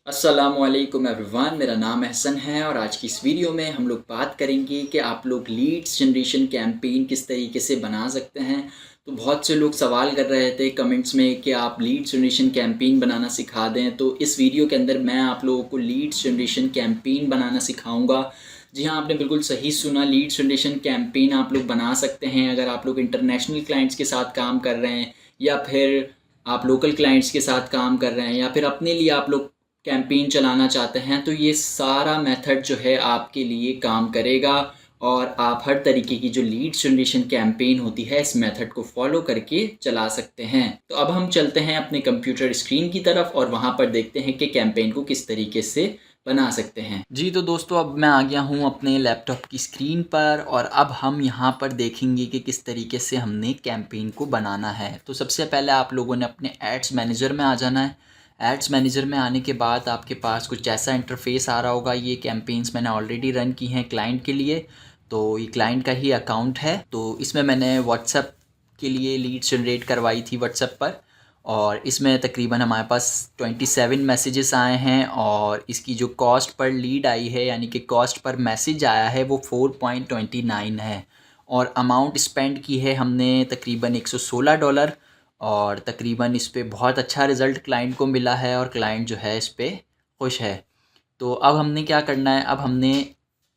अस्सलामुअलैकुम एवरीवन, मेरा नाम एहसन है और आज की इस वीडियो में हम लोग बात करेंगे कि आप लोग लीड्स जनरेशन कैंपेन किस तरीके से बना सकते हैं। तो बहुत से लोग सवाल कर रहे थे कमेंट्स में कि आप लीड्स जनरेशन कैंपेन बनाना सिखा दें। तो इस वीडियो के अंदर मैं आप लोगों को लीड्स जनरेशन कैंपेन बनाना सिखाऊंगा। जी हाँ, आपने बिल्कुल सही सुना, लीड्स जनरेशन कैंपेन आप लोग बना सकते हैं अगर आप लोग इंटरनेशनल क्लाइंट्स के साथ काम कर रहे हैं, या फिर आप लोकल क्लाइंट्स के साथ काम कर रहे हैं, या फिर अपने लिए आप लोग कैंपेन चलाना चाहते हैं। तो ये सारा मेथड जो है आपके लिए काम करेगा और आप हर तरीके की जो लीड्स जनरेशन कैंपेन होती है इस मेथड को फॉलो करके चला सकते हैं। तो अब हम चलते हैं अपने कंप्यूटर स्क्रीन की तरफ और वहाँ पर देखते हैं कि कैंपेन को किस तरीके से बना सकते हैं। जी तो दोस्तों, अब मैं आ गया हूँ अपने लैपटॉप की स्क्रीन पर और अब हम यहाँ पर देखेंगे कि किस तरीके से हमने कैंपेन को बनाना है। तो सबसे पहले आप लोगों ने अपने एड्स मैनेजर में आ जाना है। एड्स मैनेजर में आने के बाद आपके पास कुछ ऐसा इंटरफेस आ रहा होगा। ये कैंपेन्स मैंने ऑलरेडी रन की हैं क्लाइंट के लिए, तो ये क्लाइंट का ही अकाउंट है। तो इसमें मैंने व्हाट्सएप के लिए लीड्स जनरेट करवाई थी व्हाट्सएप पर, और इसमें तकरीबन हमारे पास 27 मैसेजेस आए हैं और इसकी जो कॉस्ट पर लीड आई है, यानी कि कॉस्ट पर मैसेज आया है, वो 4.29 है। और अमाउंट स्पेंड की है हमने तकरीबन $116, और तकरीबन इस पे बहुत अच्छा रिज़ल्ट क्लाइंट को मिला है और क्लाइंट जो है इस पे खुश है। तो अब हमने क्या करना है, अब हमने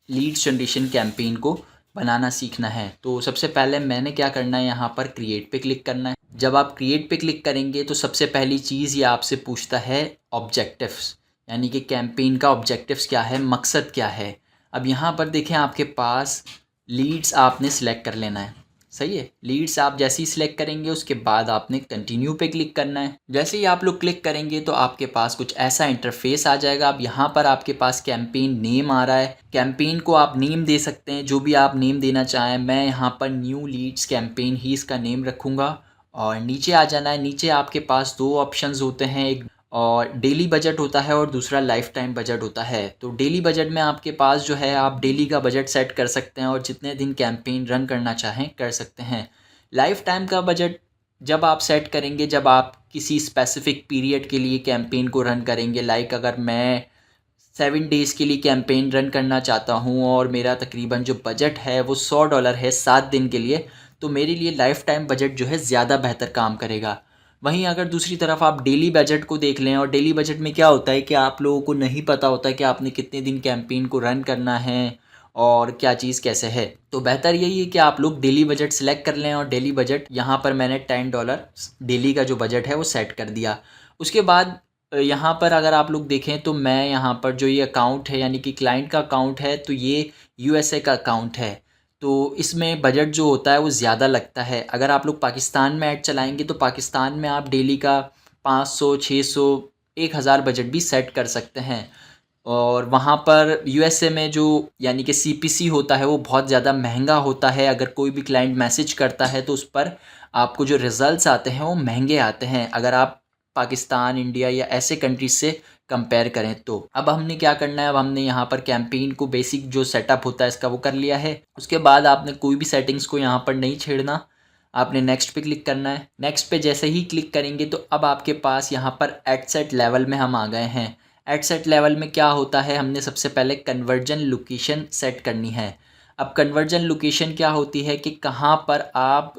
लीड्स जनरेशन कैंपेन को बनाना सीखना है। तो सबसे पहले मैंने क्या करना है, यहाँ पर क्रिएट पे क्लिक करना है। जब आप क्रिएट पे क्लिक करेंगे तो सबसे पहली चीज़ ये आपसे पूछता है ऑब्जेक्टिव्स, यानी कि कैंपेन का ऑब्जेक्टिव्स क्या है, मकसद क्या है। अब यहाँ पर देखें, आपके पास लीड्स आपने सिलेक्ट कर लेना है। सही है, लीड्स आप जैसे ही सिलेक्ट करेंगे उसके बाद आपने कंटिन्यू पे क्लिक करना है। जैसे ही आप लोग क्लिक करेंगे तो आपके पास कुछ ऐसा इंटरफेस आ जाएगा। अब यहाँ पर आपके पास कैंपेन नेम आ रहा है। कैंपेन को आप नेम दे सकते हैं, जो भी आप नेम देना चाहें। मैं यहाँ पर न्यू लीड्स कैंपेन ही इसका नेम रखूँगा। और नीचे आ जाना है। नीचे आपके पास दो ऑप्शंस होते हैं, एक और डेली बजट होता है और दूसरा लाइफ टाइम बजट होता है। तो डेली बजट में आपके पास जो है, आप डेली का बजट सेट कर सकते हैं और जितने दिन कैंपेन रन करना चाहें कर सकते हैं। लाइफ टाइम का बजट जब आप सेट करेंगे, जब आप किसी स्पेसिफिक पीरियड के लिए कैंपेन को रन करेंगे। लाइक अगर मैं 7 डेज़ के लिए कैंपेन रन करना चाहता हूँ और मेरा तकरीबन जो बजट है वो $100 है 7 दिन के लिए, तो मेरे लिए लाइफ टाइम बजट जो है ज़्यादा बेहतर काम करेगा। वहीं अगर दूसरी तरफ आप डेली बजट को देख लें, और डेली बजट में क्या होता है कि आप लोगों को नहीं पता होता है कि आपने कितने दिन कैंपेन को रन करना है और क्या चीज़ कैसे है। तो बेहतर यही है कि आप लोग डेली बजट सेलेक्ट कर लें, और डेली बजट यहाँ पर मैंने $10 डेली का जो बजट है वो सेट कर दिया। उसके बाद यहाँ पर अगर आप लोग देखें तो मैं यहाँ पर जो ये अकाउंट है, यानी कि क्लाइंट का अकाउंट है, तो ये यूएसए का अकाउंट है। तो इसमें बजट जो होता है वो ज़्यादा लगता है। अगर आप लोग पाकिस्तान में ऐड चलाएंगे तो पाकिस्तान में आप डेली का 500, 600, 1000 बजट भी सेट कर सकते हैं। और वहाँ पर यूएसए में जो यानी कि सीपीसी होता है वो बहुत ज़्यादा महंगा होता है। अगर कोई भी क्लाइंट मैसेज करता है तो उस पर आपको जो रिज़ल्ट्स आते हैं वो महंगे आते हैं, अगर आप पाकिस्तान, इंडिया या ऐसे कंट्रीज से कंपेयर करें तो। अब हमने क्या करना है, अब हमने यहाँ पर कैंपेन को बेसिक जो सेटअप होता है इसका वो कर लिया है। उसके बाद आपने कोई भी सेटिंग्स को यहाँ पर नहीं छेड़ना, आपने नेक्स्ट पे क्लिक करना है। नेक्स्ट पे जैसे ही क्लिक करेंगे तो अब आपके पास यहाँ पर एड सेट लेवल में हम आ गए हैं। एड सेट लेवल में क्या होता है, हमने सबसे पहले कन्वर्जन लोकेशन सेट करनी है। अब कन्वर्जन लोकेशन क्या होती है कि कहाँ पर आप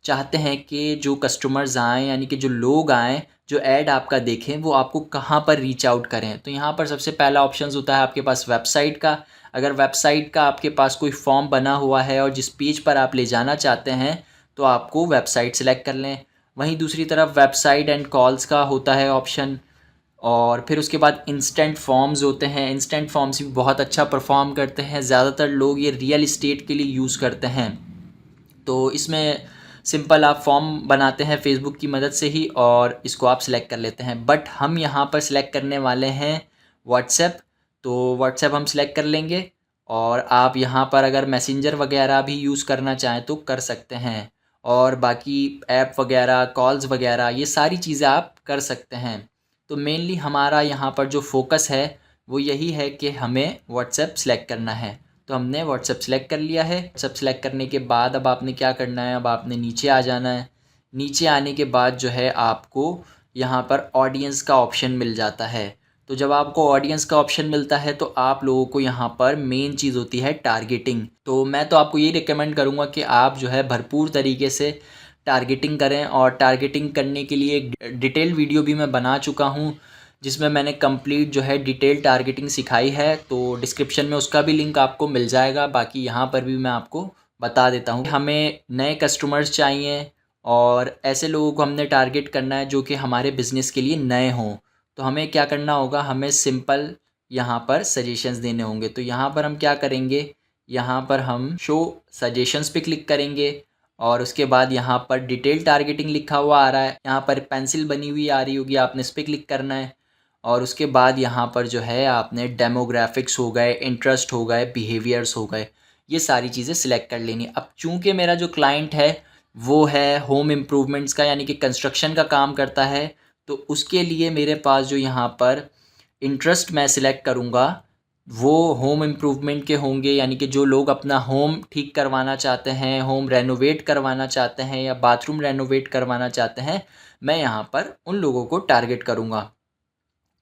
चाहते हैं कि जो कस्टमर्स आएँ, यानी कि जो लोग आएँ, जो ऐड आपका देखें, वो आपको कहाँ पर रीच आउट करें। तो यहाँ पर सबसे पहला ऑप्शन होता है आपके पास वेबसाइट का। अगर वेबसाइट का आपके पास कोई फॉर्म बना हुआ है और जिस पेज पर आप ले जाना चाहते हैं तो आपको वेबसाइट सेलेक्ट कर लें। वहीं दूसरी तरफ वेबसाइट एंड कॉल्स का होता है ऑप्शन, और फिर उसके बाद इंस्टेंट फॉर्म्स होते हैं। इंस्टेंट फॉर्म्स भी बहुत अच्छा परफॉर्म करते हैं। ज़्यादातर लोग ये रियल इस्टेट के लिए यूज़ करते हैं। तो इसमें सिंपल आप फॉर्म बनाते हैं फेसबुक की मदद से ही और इसको आप सिलेक्ट कर लेते हैं। बट हम यहाँ पर सिलेक्ट करने वाले हैं व्हाट्सएप, तो व्हाट्सएप हम सिलेक्ट कर लेंगे। और आप यहाँ पर अगर मैसेंजर वगैरह भी यूज़ करना चाहें तो कर सकते हैं, और बाकी ऐप वगैरह, कॉल्स वगैरह, ये सारी चीज़ें आप कर सकते हैं। तो मेनली हमारा यहाँ पर जो फोकस है वो यही है कि हमें व्हाट्सएप सेलेक्ट करना है। तो हमने व्हाट्सएप सेलेक्ट कर लिया है। व्हाट्सएप सेलेक्ट करने के बाद अब आपने क्या करना है, अब आपने नीचे आ जाना है। नीचे आने के बाद जो है आपको यहाँ पर ऑडियंस का ऑप्शन मिल जाता है। तो जब आपको ऑडियंस का ऑप्शन मिलता है तो आप लोगों को यहाँ पर मेन चीज़ होती है टारगेटिंग। तो मैं तो आपको ये रिकमेंड करूँगा कि आप जो है भरपूर तरीके से टारगेटिंग करें, और टारगेटिंग करने के लिए एक डिटेल वीडियो भी मैं बना चुका हूँ जिसमें मैंने कंप्लीट जो है डिटेल टारगेटिंग सिखाई है। तो डिस्क्रिप्शन में उसका भी लिंक आपको मिल जाएगा। बाकी यहाँ पर भी मैं आपको बता देता हूँ। हमें नए कस्टमर्स चाहिए और ऐसे लोगों को हमने टारगेट करना है जो कि हमारे बिज़नेस के लिए नए हों। तो हमें क्या करना होगा, हमें सिंपल यहाँ पर सजेशंस देने होंगे। तो यहाँ पर हम क्या करेंगे, यहाँ पर हम शो सजेशंस पे क्लिक करेंगे और उसके बाद यहाँ पर डिटेल टारगेटिंग लिखा हुआ आ रहा है, यहाँ पर पेंसिल बनी हुई आ रही होगी, आपने इस पर क्लिक करना है। और उसके बाद यहाँ पर जो है आपने डेमोग्राफिक्स हो गए, इंटरेस्ट हो गए, बिहेवियर्स हो गए, ये सारी चीज़ें सिलेक्ट कर लेनी। अब चूंकि मेरा जो क्लाइंट है वो है होम इम्प्रूवमेंट्स का, यानी कि कंस्ट्रक्शन का काम करता है, तो उसके लिए मेरे पास जो यहाँ पर इंटरेस्ट मैं सिलेक्ट करूँगा वो होम इम्प्रूवमेंट के होंगे, यानी कि जो लोग अपना होम ठीक करवाना चाहते हैं, होम रेनोवेट करवाना चाहते हैं या बाथरूम रेनोवेट करवाना चाहते हैं, मैं यहाँ पर उन लोगों को टारगेट करूँगा।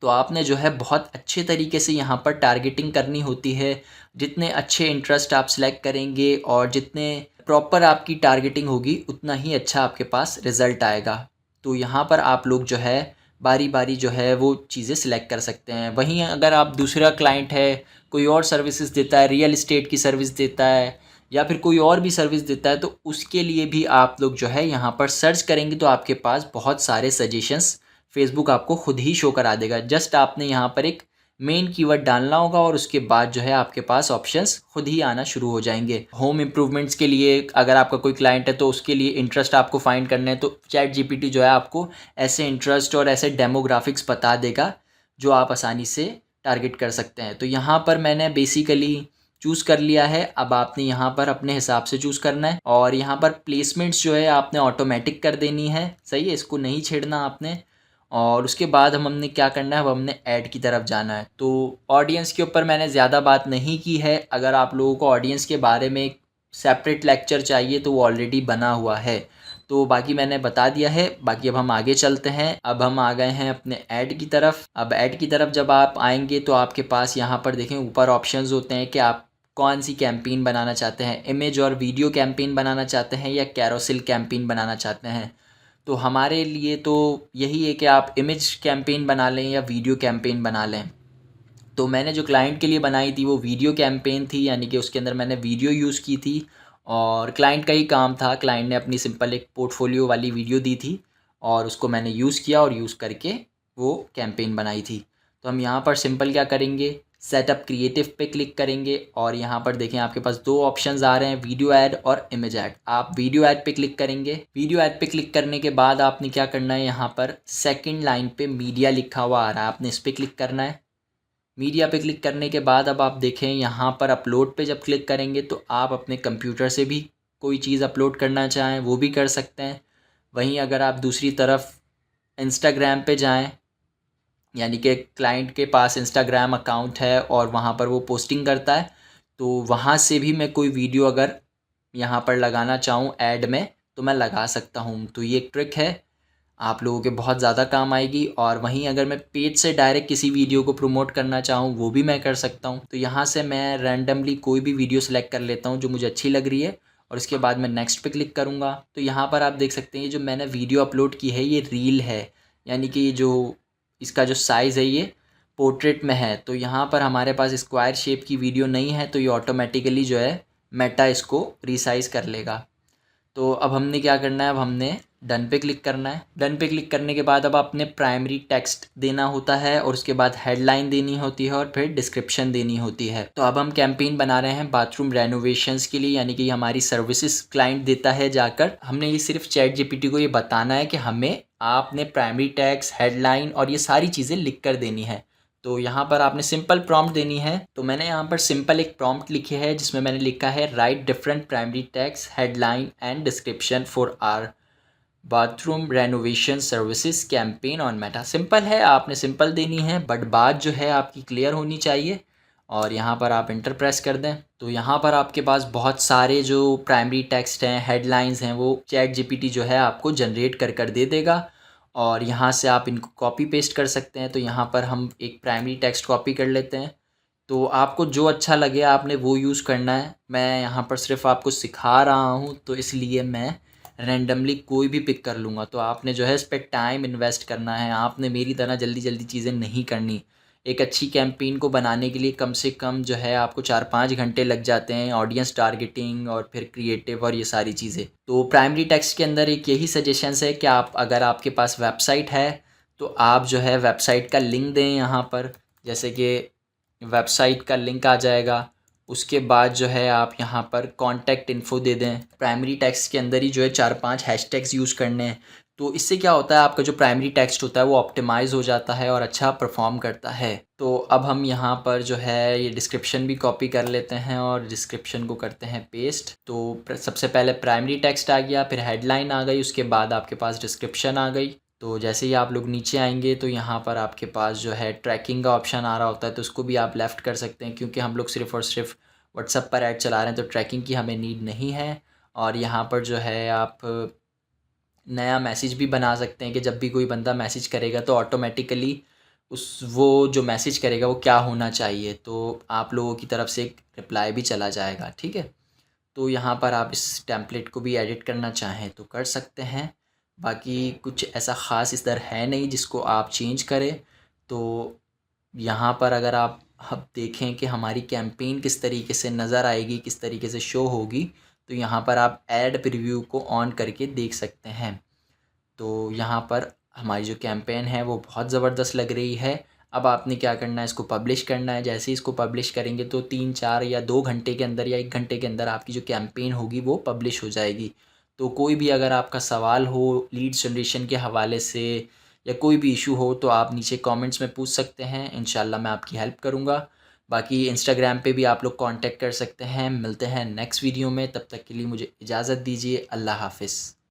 तो आपने जो है बहुत अच्छे तरीके से यहाँ पर टारगेटिंग करनी होती है। जितने अच्छे इंटरेस्ट आप सिलेक्ट करेंगे और जितने प्रॉपर आपकी टारगेटिंग होगी उतना ही अच्छा आपके पास रिज़ल्ट आएगा। तो यहाँ पर आप लोग जो है बारी बारी जो है वो चीज़ें सिलेक्ट कर सकते हैं। वहीं अगर आप दूसरा क्लाइंट है, कोई और सर्विसेज देता है, रियल इस्टेट की सर्विस देता है या फिर कोई और भी सर्विस देता है, तो उसके लिए भी आप लोग जो है यहाँ पर सर्च करेंगे तो आपके पास बहुत सारे सजेशंस फेसबुक आपको खुद ही शो करा देगा। जस्ट आपने यहाँ पर एक मेन कीवर्ड डालना होगा और उसके बाद जो है आपके पास ऑप्शंस खुद ही आना शुरू हो जाएंगे। होम इम्प्रूवमेंट्स के लिए अगर आपका कोई क्लाइंट है तो उसके लिए इंटरेस्ट आपको फाइंड करना है, तो चैट जीपीटी जो है आपको ऐसे इंटरेस्ट और ऐसे डेमोग्राफिक्स बता देगा जो आप आसानी से टारगेट कर सकते हैं। तो यहाँ पर मैंने बेसिकली चूज़ कर लिया है। अब आपने यहाँ पर अपने हिसाब से चूज़ करना है और यहाँ पर प्लेसमेंट्स जो है आपने ऑटोमेटिक कर देनी है। सही है, इसको नहीं छेड़ना आपने। और उसके बाद हमने क्या करना है, अब हमने ऐड की तरफ जाना है। तो ऑडियंस के ऊपर मैंने ज़्यादा बात नहीं की है। अगर आप लोगों को ऑडियंस के बारे में एक सेपरेट लेक्चर चाहिए तो वो ऑलरेडी बना हुआ है, तो बाकी मैंने बता दिया है। बाकी अब हम आगे चलते हैं। अब हम आ गए हैं अपने ऐड की तरफ। अब ऐड की तरफ जब आप आएंगे तो आपके पास यहाँ पर देखें ऊपर ऑप्शंस होते हैं कि आप कौन सी कैंपेन बनाना चाहते हैं, इमेज और वीडियो कैंपेन बनाना चाहते हैं या कैरोसेल कैंपेन बनाना चाहते हैं। तो हमारे लिए तो यही है कि आप इमेज कैंपेन बना लें या वीडियो कैंपेन बना लें। तो मैंने जो क्लाइंट के लिए बनाई थी वो वीडियो कैंपेन थी, यानी कि उसके अंदर मैंने वीडियो यूज़ की थी और क्लाइंट का ही काम था। क्लाइंट ने अपनी सिंपल एक पोर्टफोलियो वाली वीडियो दी थी और उसको मैंने यूज़ किया और यूज़ करके वो कैंपेन बनाई थी। तो हम यहाँ पर सिंपल क्या करेंगे, सेटअप क्रिएटिव पे क्लिक करेंगे और यहाँ पर देखें आपके पास दो ऑप्शंस आ रहे हैं, वीडियो ऐड और इमेज ऐड। आप वीडियो ऐड पे क्लिक करेंगे। वीडियो ऐड पे क्लिक करने के बाद आपने क्या करना है, यहाँ पर सेकंड लाइन पे मीडिया लिखा हुआ आ रहा है, आपने इस पर क्लिक करना है। मीडिया पे क्लिक करने के बाद अब आप देखें यहाँ पर अपलोड पे जब क्लिक करेंगे तो आप अपने कंप्यूटर से भी कोई चीज़ अपलोड करना चाहें वो भी कर सकते हैं। वहीं अगर आप दूसरी तरफ इंस्टाग्राम पे जाएं, यानी कि क्लाइंट के पास इंस्टाग्राम अकाउंट है और वहाँ पर वो पोस्टिंग करता है, तो वहाँ से भी मैं कोई वीडियो अगर यहाँ पर लगाना चाहूँ ऐड में तो मैं लगा सकता हूँ। तो ये एक ट्रिक है, आप लोगों के बहुत ज़्यादा काम आएगी। और वहीं अगर मैं पेज से डायरेक्ट किसी वीडियो को प्रमोट करना चाहूँ वो भी मैं कर सकता हूँ। तो यहाँ से मैं रैंडमली कोई भी वीडियो सेलेक्ट कर लेता हूँ जो मुझे अच्छी लग रही है और उसके बाद मैं नेक्स्ट पे क्लिक करूँगा। तो यहाँ पर आप देख सकते हैं जो मैंने वीडियो अपलोड की है ये रील है, यानी कि जो इसका जो साइज़ है ये पोर्ट्रेट में है। तो यहाँ पर हमारे पास स्क्वायर शेप की वीडियो नहीं है तो ये ऑटोमेटिकली जो है मेटा इसको रिसाइज़ कर लेगा। तो अब हमने क्या करना है, अब हमने डन पे क्लिक करना है। डन पे क्लिक करने के बाद अब आपने प्राइमरी टेक्स्ट देना होता है और उसके बाद हेडलाइन देनी होती है और फिर डिस्क्रिप्शन देनी होती है। तो अब हम कैंपेन बना रहे हैं बाथरूम रेनोवेशंस के लिए, यानी कि हमारी सर्विसेज क्लाइंट देता है जाकर। हमने ये सिर्फ चैट जीपीटी को ये बताना है कि हमें आपने प्राइमरी टेक्स्ट, हेडलाइन और ये सारी चीज़ें लिख कर देनी है। तो यहाँ पर आपने सिंपल प्रॉम्प्ट देनी है। तो मैंने यहाँ पर सिंपल एक प्रॉम्प्ट लिखी है जिसमें मैंने लिखा है write different primary text, headline and description for our bathroom renovation services campaign on Meta. Simple है, आपने सिंपल देनी है बट बात जो है आपकी क्लियर होनी चाहिए। और यहाँ पर आप इंटर प्रेस कर दें तो यहाँ पर आपके पास बहुत सारे जो प्राइमरी टेक्स्ट हैं, हेडलाइंस हैं, वो चैट जीपीटी जो है आपको जनरेट कर दे देगा। और यहाँ से आप इनको कॉपी पेस्ट कर सकते हैं। तो यहाँ पर हम एक प्राइमरी टेक्स्ट कॉपी कर लेते हैं। तो आपको जो अच्छा लगे आपने वो यूज़ करना है। मैं यहाँ पर सिर्फ आपको सिखा रहा हूँ, तो इसलिए मैं रैंडमली कोई भी पिक कर लूँगा। तो आपने जो है इस पे टाइम इन्वेस्ट करना है, आपने मेरी तरह जल्दी जल्दी चीज़ें नहीं करनी। एक अच्छी कैंपेन को बनाने के लिए कम से कम जो है आपको 4-5 घंटे लग जाते हैं, ऑडियंस टारगेटिंग और फिर क्रिएटिव और ये सारी चीज़ें। तो प्राइमरी टेक्स्ट के अंदर एक यही सजेशंस है कि आप, अगर आपके पास वेबसाइट है तो आप जो है वेबसाइट का लिंक दें यहाँ पर। जैसे कि वेबसाइट का लिंक आ जाएगा, उसके बाद जो है आप यहाँ पर कॉन्टैक्ट इन्फो दे दें। प्राइमरी टेक्स्ट के अंदर ही जो है 4-5 हैशटैग्स यूज़ करने हैं। तो इससे क्या होता है, आपका जो प्राइमरी टेक्स्ट होता है वो ऑप्टिमाइज़ हो जाता है और अच्छा परफॉर्म करता है। तो अब हम यहाँ पर जो है ये डिस्क्रिप्शन भी कॉपी कर लेते हैं और डिस्क्रिप्शन को करते हैं पेस्ट। तो सबसे पहले प्राइमरी टेक्स्ट आ गया, फिर हेडलाइन आ गई, उसके बाद आपके पास डिस्क्रिप्शन आ गई। तो जैसे ही आप लोग नीचे आएंगे तो यहाँ पर आपके पास जो है ट्रैकिंग का ऑप्शन आ रहा होता है, तो उसको भी आप लेफ़्ट कर सकते हैं, क्योंकि हम लोग सिर्फ़ और सिर्फ व्हाट्सएप पर ऐड चला रहे हैं, तो ट्रैकिंग की हमें नीड नहीं है। और यहाँ पर जो है आप नया मैसेज भी बना सकते हैं कि जब भी कोई बंदा मैसेज करेगा तो ऑटोमेटिकली वो जो मैसेज करेगा वो क्या होना चाहिए, तो आप लोगों की तरफ से एक रिप्लाई भी चला जाएगा। ठीक है, तो यहाँ पर आप इस टेम्पलेट को भी एडिट करना चाहें तो कर सकते हैं। बाकी कुछ ऐसा ख़ास इस तरह है नहीं जिसको आप चेंज करें। तो यहाँ पर अगर आप अब देखें कि हमारी कैंपेन किस तरीके से नज़र आएगी, किस तरीके से शो होगी, तो यहाँ पर आप ऐड प्रीव्यू को ऑन करके देख सकते हैं। तो यहाँ पर हमारी जो कैंपेन है वो बहुत ज़बरदस्त लग रही है। अब आपने क्या करना है, इसको पब्लिश करना है। जैसे ही इसको पब्लिश करेंगे तो 3-4 या 2 घंटे के अंदर या 1 घंटे के अंदर आपकी जो कैंपेन होगी वो पब्लिश हो जाएगी। तो कोई भी अगर आपका सवाल हो लीड्स जनरेशन के हवाले से या कोई भी इशू हो तो आप नीचे कमेंट्स में पूछ सकते हैं, इंशाल्लाह मैं आपकी हेल्प करूँगा। बाकी इंस्टाग्राम पे भी आप लोग कांटेक्ट कर सकते हैं। मिलते हैं नेक्स्ट वीडियो में, तब तक के लिए मुझे इजाज़त दीजिए। अल्लाह हाफ़िज़।